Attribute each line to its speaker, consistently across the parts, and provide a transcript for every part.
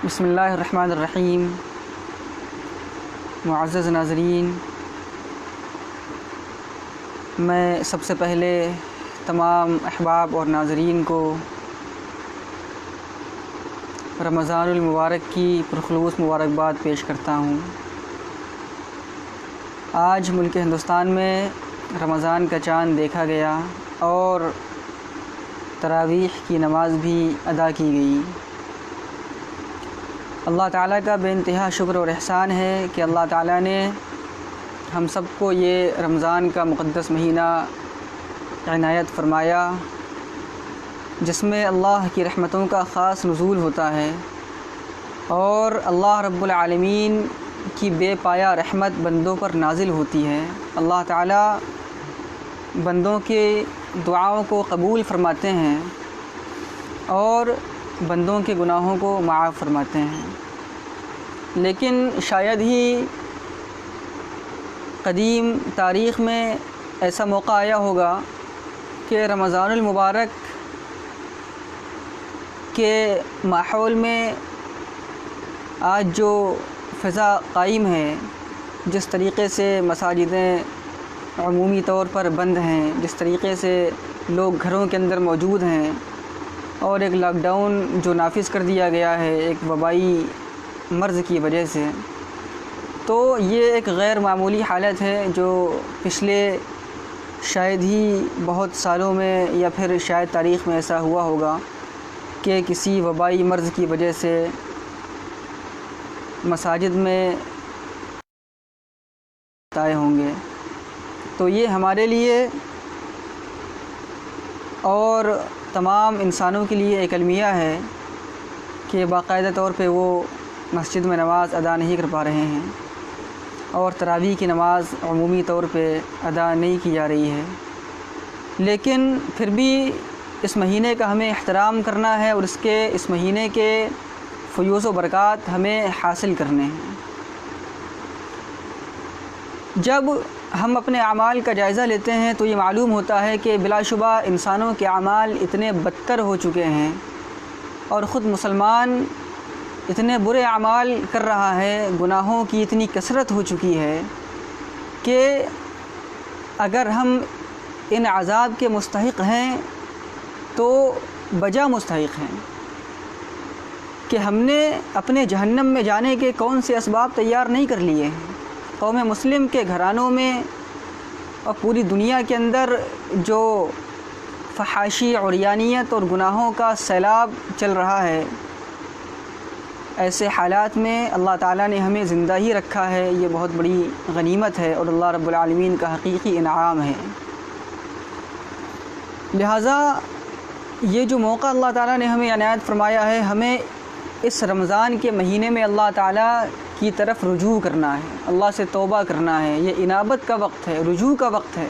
Speaker 1: بسم اللہ الرحمن الرحیم۔ معزز ناظرین، میں سب سے پہلے تمام احباب اور ناظرین کو رمضان المبارک کی پرخلوص مبارکباد پیش کرتا ہوں۔ آج ملک ہندوستان میں رمضان کا چاند دیکھا گیا اور تراویح کی نماز بھی ادا کی گئی۔ اللہ تعالیٰ کا بے انتہا شکر اور احسان ہے کہ اللہ تعالیٰ نے ہم سب کو یہ رمضان کا مقدس مہینہ عنایت فرمایا، جس میں اللہ کی رحمتوں کا خاص نزول ہوتا ہے اور اللہ رب العالمین کی بے پایا رحمت بندوں پر نازل ہوتی ہے۔ اللہ تعالیٰ بندوں کے دعاؤں کو قبول فرماتے ہیں اور بندوں کے گناہوں کو معاف فرماتے ہیں۔ لیکن شاید ہی قدیم تاریخ میں ایسا موقع آیا ہوگا کہ رمضان المبارک کے ماحول میں آج جو فضا قائم ہے، جس طریقے سے مساجدیں عمومی طور پر بند ہیں، جس طریقے سے لوگ گھروں کے اندر موجود ہیں اور ایک لاک ڈاؤن جو نافذ کر دیا گیا ہے ایک وبائی مرض کی وجہ سے، تو یہ ایک غیر معمولی حالت ہے جو پچھلے شاید ہی بہت سالوں میں یا پھر شاید تاریخ میں ایسا ہوا ہوگا کہ کسی وبائی مرض کی وجہ سے مساجد میں آئے ہوں گے۔ تو یہ ہمارے لیے اور تمام انسانوں کے لیے ایک المیہ ہے کہ باقاعدہ طور پہ وہ مسجد میں نماز ادا نہیں کر پا رہے ہیں اور تراویح کی نماز عمومی طور پہ ادا نہیں کی جا رہی ہے، لیکن پھر بھی اس مہینے کا ہمیں احترام کرنا ہے اور اس مہینے کے فیوز و برکات ہمیں حاصل کرنے ہیں۔ جب ہم اپنے اعمال کا جائزہ لیتے ہیں تو یہ معلوم ہوتا ہے کہ بلا شبہ انسانوں کے اعمال اتنے بدتر ہو چکے ہیں اور خود مسلمان اتنے برے اعمال کر رہا ہے، گناہوں کی اتنی کثرت ہو چکی ہے کہ اگر ہم ان عذاب کے مستحق ہیں تو بجا مستحق ہیں کہ ہم نے اپنے جہنم میں جانے کے کون سے اسباب تیار نہیں کر لیے ہیں۔ قوم مسلم کے گھرانوں میں اور پوری دنیا کے اندر جو فحاشی عریانیت اور گناہوں کا سیلاب چل رہا ہے، ایسے حالات میں اللہ تعالیٰ نے ہمیں زندہ ہی رکھا ہے، یہ بہت بڑی غنیمت ہے اور اللہ رب العالمین کا حقیقی انعام ہے۔ لہٰذا یہ جو موقع اللہ تعالیٰ نے ہمیں عنایت فرمایا ہے، ہمیں اس رمضان کے مہینے میں اللہ تعالیٰ کی طرف رجوع کرنا ہے، اللہ سے توبہ کرنا ہے۔ یہ انابت کا وقت ہے، رجوع کا وقت ہے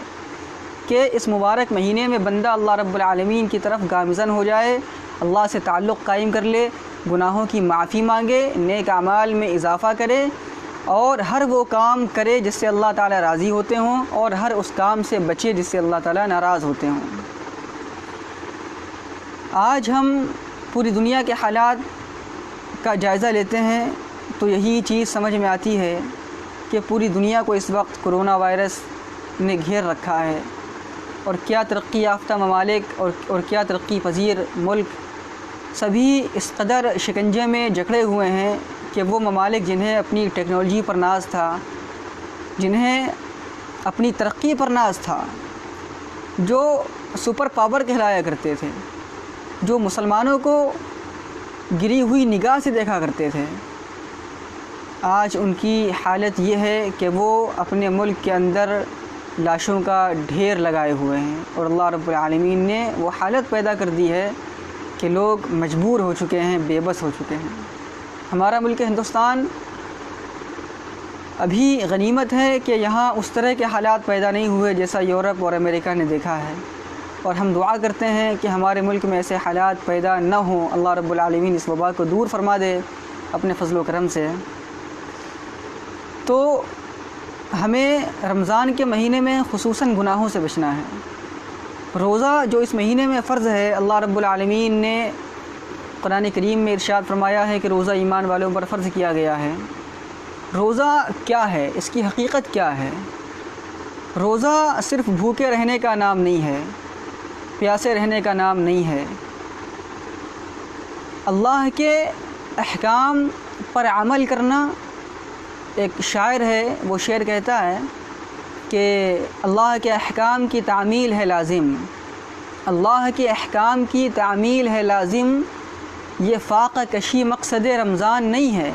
Speaker 1: کہ اس مبارک مہینے میں بندہ اللہ رب العالمین کی طرف گامزن ہو جائے، اللہ سے تعلق قائم کر لے، گناہوں کی معافی مانگے، نیک اعمال میں اضافہ کرے اور ہر وہ کام کرے جس سے اللہ تعالیٰ راضی ہوتے ہوں اور ہر اس کام سے بچے جس سے اللہ تعالیٰ ناراض ہوتے ہوں۔ آج ہم پوری دنیا کے حالات کا جائزہ لیتے ہیں تو یہی چیز سمجھ میں آتی ہے کہ پوری دنیا کو اس وقت کرونا وائرس نے گھیر رکھا ہے اور کیا ترقی یافتہ ممالک اور کیا ترقی پذیر ملک سبھی اس قدر شکنجے میں جکڑے ہوئے ہیں کہ وہ ممالک جنہیں اپنی ٹیکنالوجی پر ناز تھا، جنہیں اپنی ترقی پر ناز تھا، جو سپر پاور کہلایا کرتے تھے، جو مسلمانوں کو گری ہوئی نگاہ سے دیکھا کرتے تھے، آج ان کی حالت یہ ہے کہ وہ اپنے ملک کے اندر لاشوں کا ڈھیر لگائے ہوئے ہیں اور اللہ رب العالمین نے وہ حالت پیدا کر دی ہے کہ لوگ مجبور ہو چکے ہیں، بے بس ہو چکے ہیں۔ ہمارا ملک ہندوستان ابھی غنیمت ہے کہ یہاں اس طرح کے حالات پیدا نہیں ہوئے جیسا یورپ اور امریکہ نے دیکھا ہے، اور ہم دعا کرتے ہیں کہ ہمارے ملک میں ایسے حالات پیدا نہ ہوں، اللہ رب العالمین اس وبا کو دور فرما دے اپنے فضل و کرم سے۔ تو ہمیں رمضان کے مہینے میں خصوصاً گناہوں سے بچنا ہے۔ روزہ جو اس مہینے میں فرض ہے، اللہ رب العالمین نے قرآن کریم میں ارشاد فرمایا ہے کہ روزہ ایمان والوں پر فرض کیا گیا ہے۔ روزہ کیا ہے؟ اس کی حقیقت کیا ہے؟ روزہ صرف بھوکے رہنے کا نام نہیں ہے، پیاسے رہنے کا نام نہیں ہے۔ اللہ کے احکام پر عمل کرنا، ایک شاعر ہے وہ شعر کہتا ہے کہ اللہ کے احکام کی تعمیل ہے لازم، اللہ کے احکام کی تعمیل ہے لازم، یہ فاقہ کشی مقصد رمضان نہیں ہے۔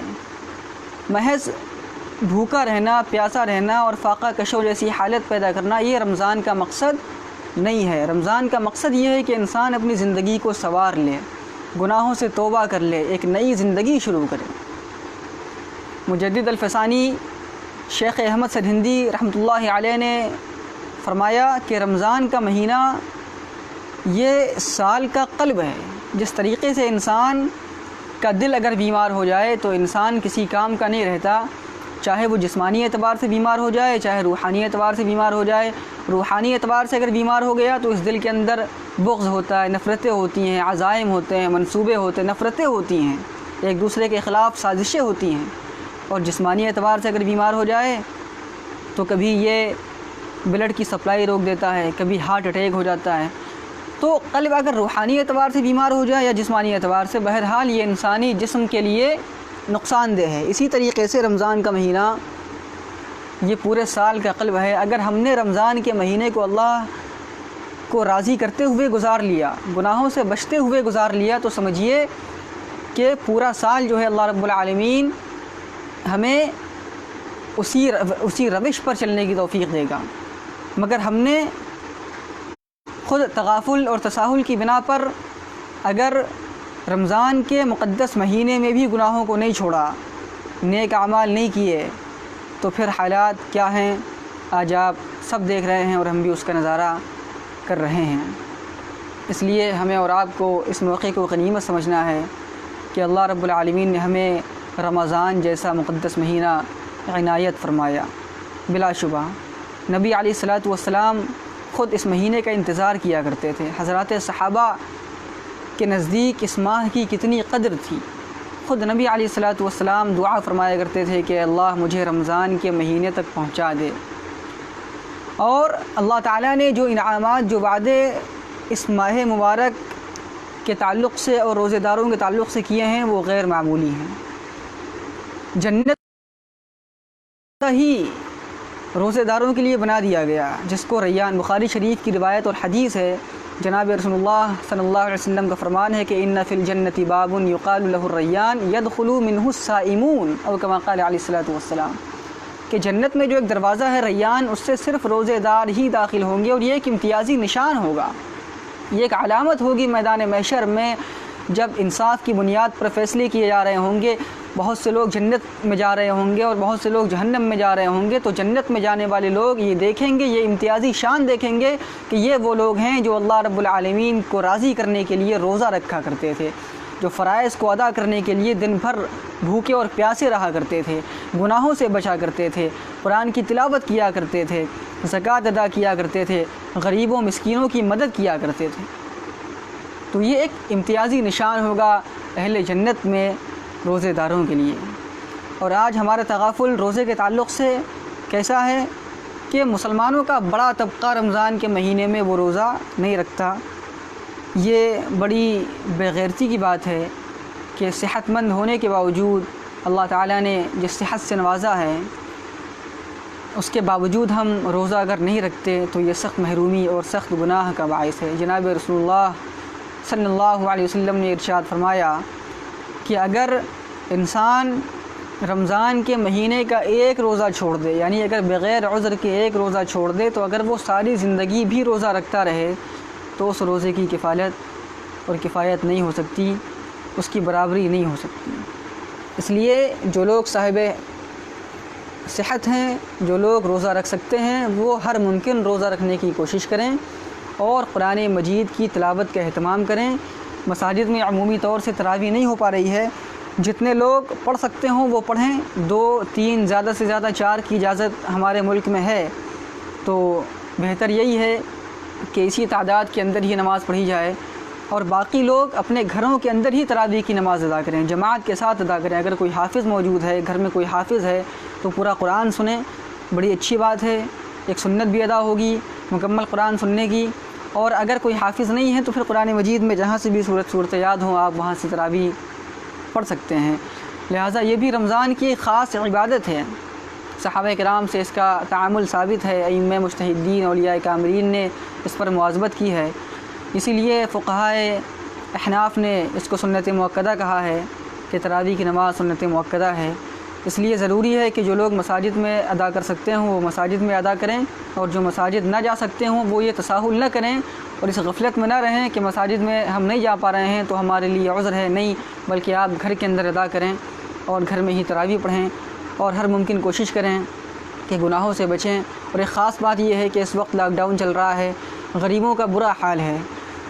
Speaker 1: محض بھوکا رہنا، پیاسا رہنا اور فاقہ کشو جیسی حالت پیدا کرنا یہ رمضان کا مقصد نہیں ہے۔ رمضان کا مقصد یہ ہے کہ انسان اپنی زندگی کو سنوار لے، گناہوں سے توبہ کر لے، ایک نئی زندگی شروع کرے۔ مجدد الفسانی شیخ احمد سرہندی رحمۃ اللہ علیہ نے فرمایا کہ رمضان کا مہینہ یہ سال کا قلب ہے۔ جس طریقے سے انسان کا دل اگر بیمار ہو جائے تو انسان کسی کام کا نہیں رہتا، چاہے وہ جسمانی اعتبار سے بیمار ہو جائے، چاہے روحانی اعتبار سے بیمار ہو جائے۔ روحانی اعتبار سے اگر بیمار ہو گیا تو اس دل کے اندر بغض ہوتا ہے، نفرتیں ہوتی ہیں، عزائم ہوتے ہیں، منصوبے ہوتے ہیں، نفرتیں ہوتی ہیں، ایک دوسرے کے خلاف سازشیں ہوتی ہیں۔ اور جسمانی اعتبار سے اگر بیمار ہو جائے تو کبھی یہ بلڈ کی سپلائی روک دیتا ہے، کبھی ہارٹ اٹیک ہو جاتا ہے۔ تو قلب اگر روحانی اعتبار سے بیمار ہو جائے یا جسمانی اعتبار سے، بہرحال یہ انسانی جسم کے لیے نقصان دہ ہے۔ اسی طریقے سے رمضان کا مہینہ یہ پورے سال کا قلب ہے۔ اگر ہم نے رمضان کے مہینے کو اللہ کو راضی کرتے ہوئے گزار لیا، گناہوں سے بچتے ہوئے گزار لیا، تو سمجھیے کہ پورا سال جو ہے اللہ رب العالمین ہمیں اسی روش پر چلنے کی توفیق دے گا۔ مگر ہم نے خود تغافل اور تساہل کی بنا پر اگر رمضان کے مقدس مہینے میں بھی گناہوں کو نہیں چھوڑا، نیک اعمال نہیں کیے، تو پھر حالات کیا ہیں آج آپ سب دیکھ رہے ہیں اور ہم بھی اس کا نظارہ کر رہے ہیں۔ اس لیے ہمیں اور آپ کو اس موقع کو غنیمت سمجھنا ہے کہ اللہ رب العالمین نے ہمیں رمضان جیسا مقدس مہینہ عنایت فرمایا۔ بلا شبہ نبی علیہ الصلاۃ والسلام خود اس مہینے کا انتظار کیا کرتے تھے۔ حضرات صحابہ کے نزدیک اس ماہ کی کتنی قدر تھی، خود نبی علیہ الصلاۃ والسلام دعا فرمایا کرتے تھے کہ اللہ مجھے رمضان کے مہینے تک پہنچا دے۔ اور اللہ تعالیٰ نے جو انعامات، جو وعدے اس ماہ مبارک کے تعلق سے اور روزے داروں کے تعلق سے کیے ہیں وہ غیر معمولی ہیں۔ جنت ہی روزے داروں کے لیے بنا دیا گیا، جس کو ریان، بخاری شریف کی روایت اور حدیث ہے، جناب رسول اللہ صلی اللہ علیہ وسلم کا فرمان ہے کہ ان فی الجنت باب یقال له الریان يدخل منه الصائمون، او کما قال علیہ الصلوۃ والسلام، کہ جنت میں جو ایک دروازہ ہے ریان، اس سے صرف روزے دار ہی داخل ہوں گے، اور یہ ایک امتیازی نشان ہوگا، یہ ایک علامت ہوگی میدان محشر میں جب انصاف کی بنیاد پر فیصلے کیے جا رہے ہوں گے۔ بہت سے لوگ جنت میں جا رہے ہوں گے اور بہت سے لوگ جہنم میں جا رہے ہوں گے، تو جنت میں جانے والے لوگ یہ دیکھیں گے، یہ امتیازی شان دیکھیں گے کہ یہ وہ لوگ ہیں جو اللہ رب العالمین کو راضی کرنے کے لیے روزہ رکھا کرتے تھے، جو فرائض کو ادا کرنے کے لیے دن بھر بھوکے اور پیاسے رہا کرتے تھے، گناہوں سے بچا کرتے تھے، قرآن کی تلاوت کیا کرتے تھے، زکوٰۃ ادا کیا کرتے تھے، غریبوں مسکینوں کی مدد کیا کرتے تھے۔ تو یہ ایک امتیازی نشان ہوگا اہل جنت میں روزے داروں کے لیے۔ اور آج ہمارا تغافل روزے کے تعلق سے کیسا ہے کہ مسلمانوں کا بڑا طبقہ رمضان کے مہینے میں وہ روزہ نہیں رکھتا۔ یہ بڑی بے غیرتی کی بات ہے کہ صحت مند ہونے کے باوجود اللہ تعالیٰ نے جس صحت سے نوازا ہے اس کے باوجود ہم روزہ اگر نہیں رکھتے تو یہ سخت محرومی اور سخت گناہ کا باعث ہے۔ جناب رسول اللہ صلی اللہ علیہ وسلم نے ارشاد فرمایا کہ اگر انسان رمضان کے مہینے کا ایک روزہ چھوڑ دے، یعنی اگر بغیر عذر کے ایک روزہ چھوڑ دے، تو اگر وہ ساری زندگی بھی روزہ رکھتا رہے تو اس روزے کی کفالت اور کفایت نہیں ہو سکتی، اس کی برابری نہیں ہو سکتی۔ اس لیے جو لوگ صاحب صحت ہیں، جو لوگ روزہ رکھ سکتے ہیں، وہ ہر ممکن روزہ رکھنے کی کوشش کریں اور قرآن مجید کی تلاوت کا اہتمام کریں۔ مساجد میں عمومی طور سے تراویح نہیں ہو پا رہی ہے، جتنے لوگ پڑھ سکتے ہوں وہ پڑھیں، 2 3 زیادہ سے زیادہ 4 کی اجازت ہمارے ملک میں ہے، تو بہتر یہی ہے کہ اسی تعداد کے اندر ہی نماز پڑھی جائے اور باقی لوگ اپنے گھروں کے اندر ہی تراویح کی نماز ادا کریں، جماعت کے ساتھ ادا کریں۔ اگر کوئی حافظ موجود ہے، گھر میں کوئی حافظ ہے تو پورا قرآن سنیں، بڑی اچھی بات ہے، ایک سنت بھی ادا ہوگی مکمل قرآن سننے کی۔ اور اگر کوئی حافظ نہیں ہے تو پھر قرآن مجید میں جہاں سے بھی صورت یاد ہوں آپ وہاں سے تراویح پڑھ سکتے ہیں۔ لہٰذا یہ بھی رمضان کی ایک خاص عبادت ہے، صحابہ کرام سے اس کا تعامل ثابت ہے، ائمہ مجتہدین اولیاء کاملین نے اس پر مواظبت کی ہے۔ اسی لیے فقہائے احناف نے اس کو سنت مؤکدہ کہا ہے کہ تراویح کی نماز سنت مؤکدہ ہے۔ اس لیے ضروری ہے کہ جو لوگ مساجد میں ادا کر سکتے ہوں وہ مساجد میں ادا کریں، اور جو مساجد نہ جا سکتے ہوں وہ یہ تساہل نہ کریں اور اس غفلت میں نہ رہیں کہ مساجد میں ہم نہیں جا پا رہے ہیں تو ہمارے لیے عذر ہے، نہیں، بلکہ آپ گھر کے اندر ادا کریں اور گھر میں ہی تراویح پڑھیں اور ہر ممکن کوشش کریں کہ گناہوں سے بچیں۔ اور ایک خاص بات یہ ہے کہ اس وقت لاک ڈاؤن چل رہا ہے، غریبوں کا برا حال ہے،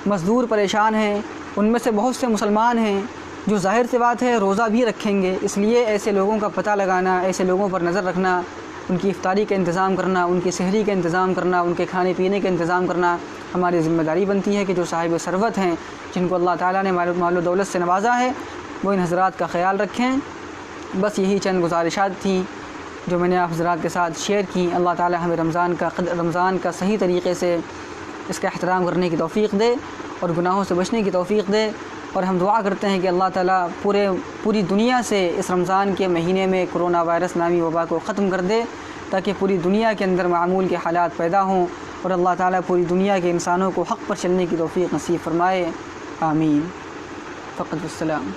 Speaker 1: مزدور پریشان ہیں، ان میں سے بہت سے مسلمان ہیں جو ظاہر سی بات ہے روزہ بھی رکھیں گے۔ اس لیے ایسے لوگوں کا پتہ لگانا، ایسے لوگوں پر نظر رکھنا، ان کی افطاری کا انتظام کرنا، ان کی سحری کا انتظام کرنا، ان کے کھانے پینے کا انتظام کرنا ہماری ذمہ داری بنتی ہے کہ جو صاحب ثروت ہیں، جن کو اللہ تعالیٰ نے مال و دولت سے نوازا ہے، وہ ان حضرات کا خیال رکھیں۔ بس یہی چند گزارشات تھیں جو میں نے آپ حضرات کے ساتھ شیئر کی۔ اللہ تعالیٰ ہمیں رمضان کا صحیح طریقے سے اس کا احترام کرنے کی توفیق دے اور گناہوں سے بچنے کی توفیق دے، اور ہم دعا کرتے ہیں کہ اللہ تعالیٰ پوری دنیا سے اس رمضان کے مہینے میں کرونا وائرس نامی وبا کو ختم کر دے، تاکہ پوری دنیا کے اندر معمول کے حالات پیدا ہوں اور اللہ تعالیٰ پوری دنیا کے انسانوں کو حق پر چلنے کی توفیق نصیب فرمائے، آمین۔ فقط السلام۔